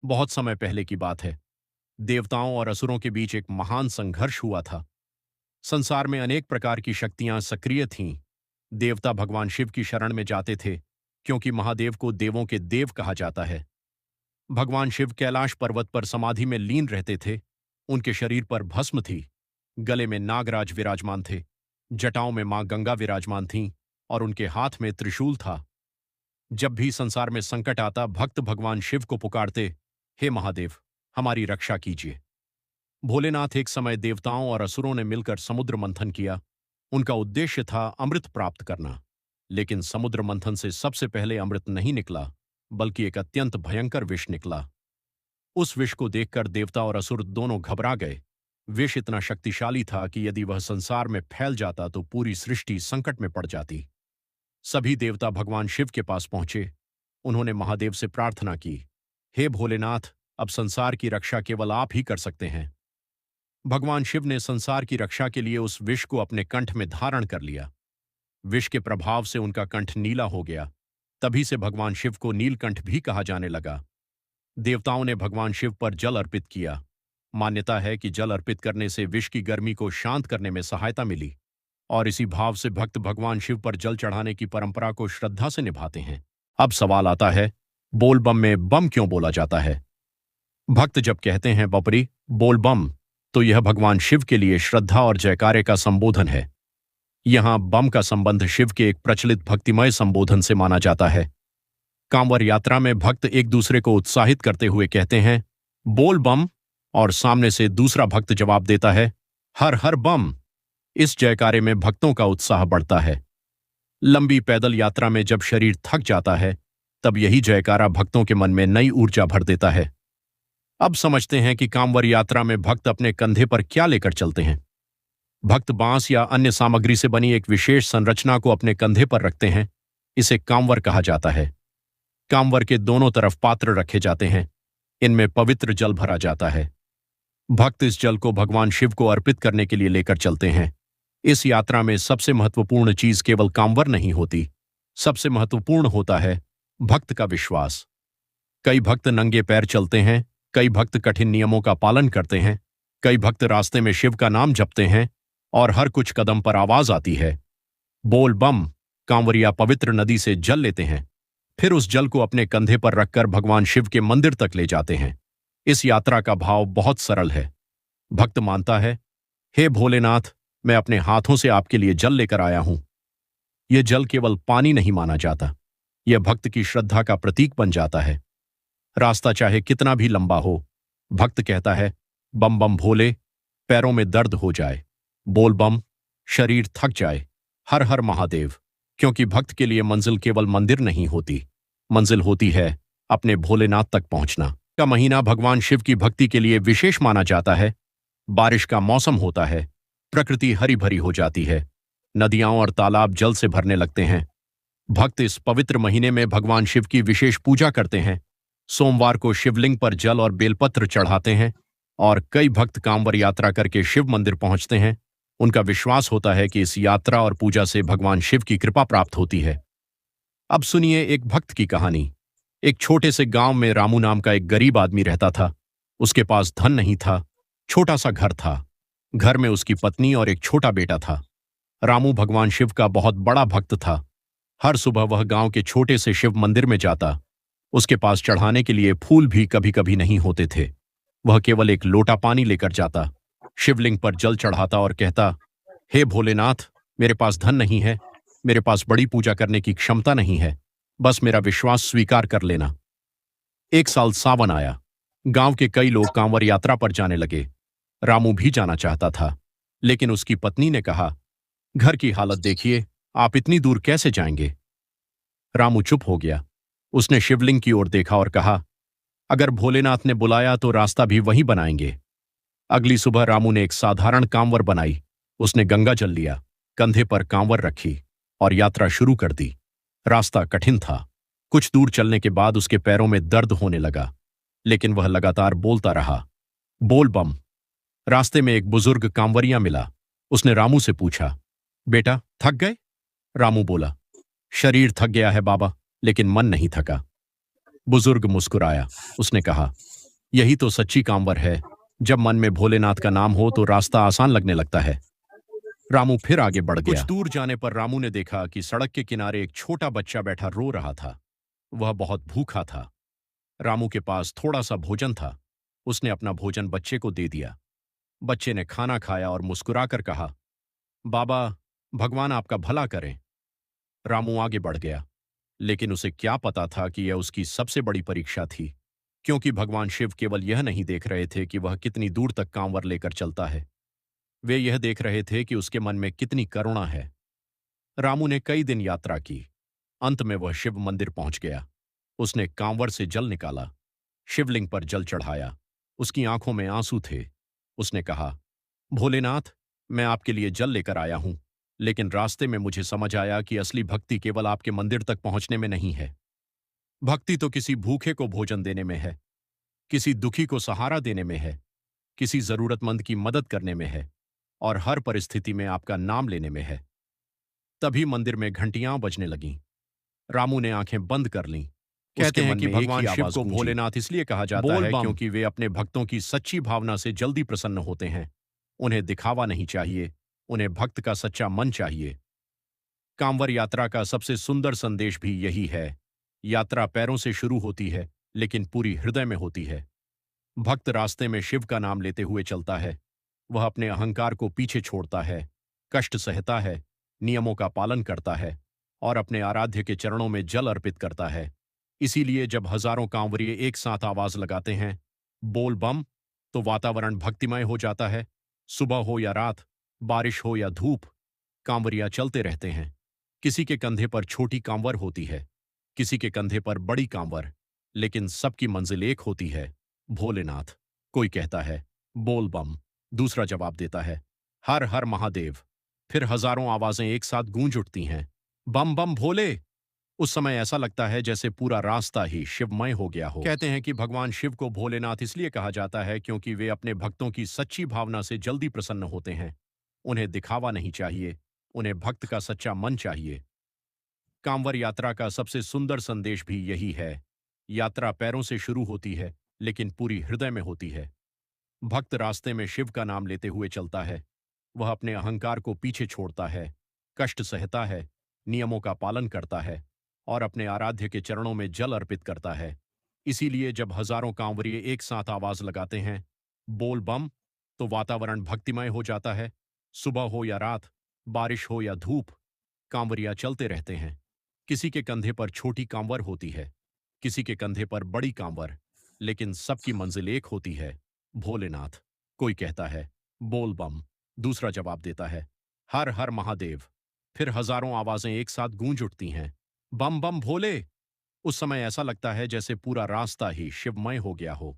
बहुत समय पहले की बात है। देवताओं और असुरों के बीच एक महान संघर्ष हुआ था। संसार में अनेक प्रकार की शक्तियां सक्रिय थीं। देवता भगवान शिव की शरण में जाते थे, क्योंकि महादेव को देवों के देव कहा जाता है। भगवान शिव कैलाश पर्वत पर समाधि में लीन रहते थे। उनके शरीर पर भस्म थी, गले में नागराज विराजमान थे, जटाओं में मां गंगा विराजमान थीं और उनके हाथ में त्रिशूल था। जब भी संसार में संकट आता, भक्त भगवान शिव को पुकारते, हे महादेव, हमारी रक्षा कीजिए। भोलेनाथ एक समय देवताओं और असुरों ने मिलकर समुद्र मंथन किया। उनका उद्देश्य था अमृत प्राप्त करना। लेकिन समुद्र मंथन से सबसे पहले अमृत नहीं निकला, बल्कि एक अत्यंत भयंकर विष निकला। उस विष को देखकर देवता और असुर दोनों घबरा गए। विष इतना शक्तिशाली था कि यदि वह संसार में फैल जाता तो पूरी सृष्टि संकट में पड़ जाती। सभी देवता भगवान शिव के पास पहुंचे। उन्होंने महादेव से प्रार्थना की, हे भोलेनाथ, अब संसार की रक्षा केवल आप ही कर सकते हैं। भगवान शिव ने संसार की रक्षा के लिए उस विष को अपने कंठ में धारण कर लिया। विष के प्रभाव से उनका कंठ नीला हो गया। तभी से भगवान शिव को नीलकंठ भी कहा जाने लगा। देवताओं ने भगवान शिव पर जल अर्पित किया। मान्यता है कि जल अर्पित करने से विष की गर्मी को शांत करने में सहायता मिली, और इसी भाव से भक्त भगवान शिव पर जल चढ़ाने की परंपरा को श्रद्धा से निभाते हैं। अब सवाल आता है, बोल बम में बम क्यों बोला जाता है? भक्त जब कहते हैं बपरी बोल बम, तो यह भगवान शिव के लिए श्रद्धा और जयकारे का संबोधन है। यहां बम का संबंध शिव के एक प्रचलित भक्तिमय संबोधन से माना जाता है। कांवर यात्रा में भक्त एक दूसरे को उत्साहित करते हुए कहते हैं, बोल बम, और सामने से दूसरा भक्त जवाब देता है, हर हर बम। इस जयकारे में भक्तों का उत्साह बढ़ता है। लंबी पैदल यात्रा में जब शरीर थक जाता है, तब यही जयकारा भक्तों के मन में नई ऊर्जा भर देता है। अब समझते हैं कि कांवर यात्रा में भक्त अपने कंधे पर क्या लेकर चलते हैं। भक्त बांस या अन्य सामग्री से बनी एक विशेष संरचना को अपने कंधे पर रखते हैं। इसे कांवर कहा जाता है। कांवर के दोनों तरफ पात्र रखे जाते हैं। इनमें पवित्र जल भरा जाता है। भक्त इस जल को भगवान शिव को अर्पित करने के लिए लेकर चलते हैं। इस यात्रा में सबसे महत्वपूर्ण चीज केवल कांवर नहीं होती, सबसे महत्वपूर्ण होता है भक्त का विश्वास। कई भक्त नंगे पैर चलते हैं, कई भक्त कठिन नियमों का पालन करते हैं, कई भक्त रास्ते में शिव का नाम जपते हैं, और हर कुछ कदम पर आवाज आती है, बोल बम। कांवरिया पवित्र नदी से जल लेते हैं, फिर उस जल को अपने कंधे पर रखकर भगवान शिव के मंदिर तक ले जाते हैं। इस यात्रा का भाव बहुत सरल है। भक्त मानता है, हे भोलेनाथ, मैं अपने हाथों से आपके लिए जल लेकर आया हूं। यह जल केवल पानी नहीं माना जाता, यह भक्त की श्रद्धा का प्रतीक बन जाता है। रास्ता चाहे कितना भी लंबा हो, भक्त कहता है, बम बम भोले, पैरों में दर्द हो जाए, बोल बम, शरीर थक जाए, हर हर महादेव। क्योंकि भक्त के लिए मंजिल केवल मंदिर नहीं होती, मंजिल होती है अपने भोलेनाथ तक पहुंचना। का महीना भगवान शिव की भक्ति के लिए विशेष माना जाता है। बारिश का मौसम होता है, प्रकृति हरी भरी हो जाती है, नदियां और तालाब जल से भरने लगते हैं। भक्त इस पवित्र महीने में भगवान शिव की विशेष पूजा करते हैं। सोमवार को शिवलिंग पर जल और बेलपत्र चढ़ाते हैं, और कई भक्त कांवर यात्रा करके शिव मंदिर पहुंचते हैं। उनका विश्वास होता है कि इस यात्रा और पूजा से भगवान शिव की कृपा प्राप्त होती है। अब सुनिए एक भक्त की कहानी। एक छोटे से गांव में रामू नाम का एक गरीब आदमी रहता था। उसके पास धन नहीं था, छोटा सा घर था। घर में उसकी पत्नी और एक छोटा बेटा था। रामू भगवान शिव का बहुत बड़ा भक्त था। हर सुबह वह गांव के छोटे से शिव मंदिर में जाता। उसके पास चढ़ाने के लिए फूल भी कभी कभी नहीं होते थे। वह केवल एक लोटा पानी लेकर जाता, शिवलिंग पर जल चढ़ाता और कहता, हे भोलेनाथ, मेरे पास धन नहीं है, मेरे पास बड़ी पूजा करने की क्षमता नहीं है, बस मेरा विश्वास स्वीकार कर लेना। एक साल सावन आया। गांव के कई लोग कांवर यात्रा पर जाने लगे। रामू भी जाना चाहता था, लेकिन उसकी पत्नी ने कहा, घर की हालत देखिए, आप इतनी दूर कैसे जाएंगे? रामू चुप हो गया। उसने शिवलिंग की ओर देखा और कहा, अगर भोलेनाथ ने बुलाया तो रास्ता भी वहीं बनाएंगे। अगली सुबह रामू ने एक साधारण कांवर बनाई। उसने गंगा जल लिया, कंधे पर कांवर रखी और यात्रा शुरू कर दी। रास्ता कठिन था। कुछ दूर चलने के बाद उसके पैरों में दर्द होने लगा, लेकिन वह लगातार बोलता रहा, बोल बम। रास्ते में एक बुजुर्ग कांवरिया मिला। उसने रामू से पूछा, बेटा थक गए? रामू बोला, शरीर थक गया है बाबा, लेकिन मन नहीं थका। बुजुर्ग मुस्कुराया। उसने कहा, यही तो सच्ची कांवर है। जब मन में भोलेनाथ का नाम हो तो रास्ता आसान लगने लगता है। रामू फिर आगे बढ़ गया। कुछ दूर जाने पर रामू ने देखा कि सड़क के किनारे एक छोटा बच्चा बैठा रो रहा था। वह बहुत भूखा था। रामू के पास थोड़ा सा भोजन था। उसने अपना भोजन बच्चे को दे दिया। बच्चे ने खाना खाया और मुस्कुराकर कहा, बाबा, भगवान आपका भला करें। रामू आगे बढ़ गया, लेकिन उसे क्या पता था कि यह उसकी सबसे बड़ी परीक्षा थी, क्योंकि भगवान शिव केवल यह नहीं देख रहे थे कि वह कितनी दूर तक कांवर लेकर चलता है। वे यह देख रहे थे कि उसके मन में कितनी करुणा है। रामू ने कई दिन यात्रा की। अंत में वह शिव मंदिर पहुंच गया। उसने कांवर से जल निकाला, शिवलिंग पर जल चढ़ाया। उसकी आंखों में आंसू थे। उसने कहा, भोलेनाथ, मैं आपके लिए जल लेकर आया हूं, लेकिन रास्ते में मुझे समझ आया कि असली भक्ति केवल आपके मंदिर तक पहुंचने में नहीं है। भक्ति तो किसी भूखे को भोजन देने में है, किसी दुखी को सहारा देने में है, किसी जरूरतमंद की मदद करने में है, और हर परिस्थिति में आपका नाम लेने में है। तभी मंदिर में घंटियां बजने लगीं। रामू ने आंखें बंद कर लीं। कहते हैं कि भगवान शिव को भोलेनाथ इसलिए कहा जाता है क्योंकि वे अपने भक्तों की सच्ची भावना से जल्दी प्रसन्न होते हैं। उन्हें दिखावा नहीं चाहिए, उन्हें भक्त का सच्चा मन चाहिए। कांवर यात्रा का सबसे सुंदर संदेश भी यही है। यात्रा पैरों से शुरू होती है, लेकिन पूरी हृदय में होती है। भक्त रास्ते में शिव का नाम लेते हुए चलता है। वह अपने अहंकार को पीछे छोड़ता है, कष्ट सहता है, नियमों का पालन करता है और अपने आराध्य के चरणों में जल अर्पित करता है। इसीलिए जब हजारों कांवरिये एक साथ आवाज लगाते हैं, बोल बम, तो वातावरण भक्तिमय हो जाता है। सुबह हो या रात, बारिश हो या धूप, कांवरिया चलते रहते हैं। किसी के कंधे पर छोटी कांवर होती है, किसी के कंधे पर बड़ी कांवर, लेकिन सबकी मंजिल एक होती है, भोलेनाथ। कोई कहता है, बोल बम, दूसरा जवाब देता है, हर हर महादेव। फिर हजारों आवाजें एक साथ गूंज उठती हैं, बम बम भोले। उस समय ऐसा लगता है जैसे पूरा रास्ता ही शिवमय हो गया हो। कहते हैं कि भगवान शिव को भोलेनाथ इसलिए कहा जाता है क्योंकि वे अपने भक्तों की सच्ची भावना से जल्दी प्रसन्न होते हैं। उन्हें दिखावा नहीं चाहिए, उन्हें भक्त का सच्चा मन चाहिए। कांवर यात्रा का सबसे सुंदर संदेश भी यही है। यात्रा पैरों से शुरू होती है, लेकिन पूरी हृदय में होती है। भक्त रास्ते में शिव का नाम लेते हुए चलता है। वह अपने अहंकार को पीछे छोड़ता है, कष्ट सहता है, नियमों का पालन करता है और अपने आराध्य के चरणों में जल अर्पित करता है। इसीलिए जब हजारों कांवरिये एक साथ आवाज लगाते हैं, बोल बम, तो वातावरण भक्तिमय हो जाता है। सुबह हो या रात, बारिश हो या धूप, कांवरिया चलते रहते हैं। किसी के कंधे पर छोटी कांवर होती है, किसी के कंधे पर बड़ी कांवर, लेकिन सबकी मंजिल एक होती है, भोलेनाथ। कोई कहता है, बोल बम, दूसरा जवाब देता है, हर हर महादेव। फिर हजारों आवाजें एक साथ गूंज उठती हैं, बम बम भोले। उस समय ऐसा लगता है जैसे पूरा रास्ता ही शिवमय हो गया हो।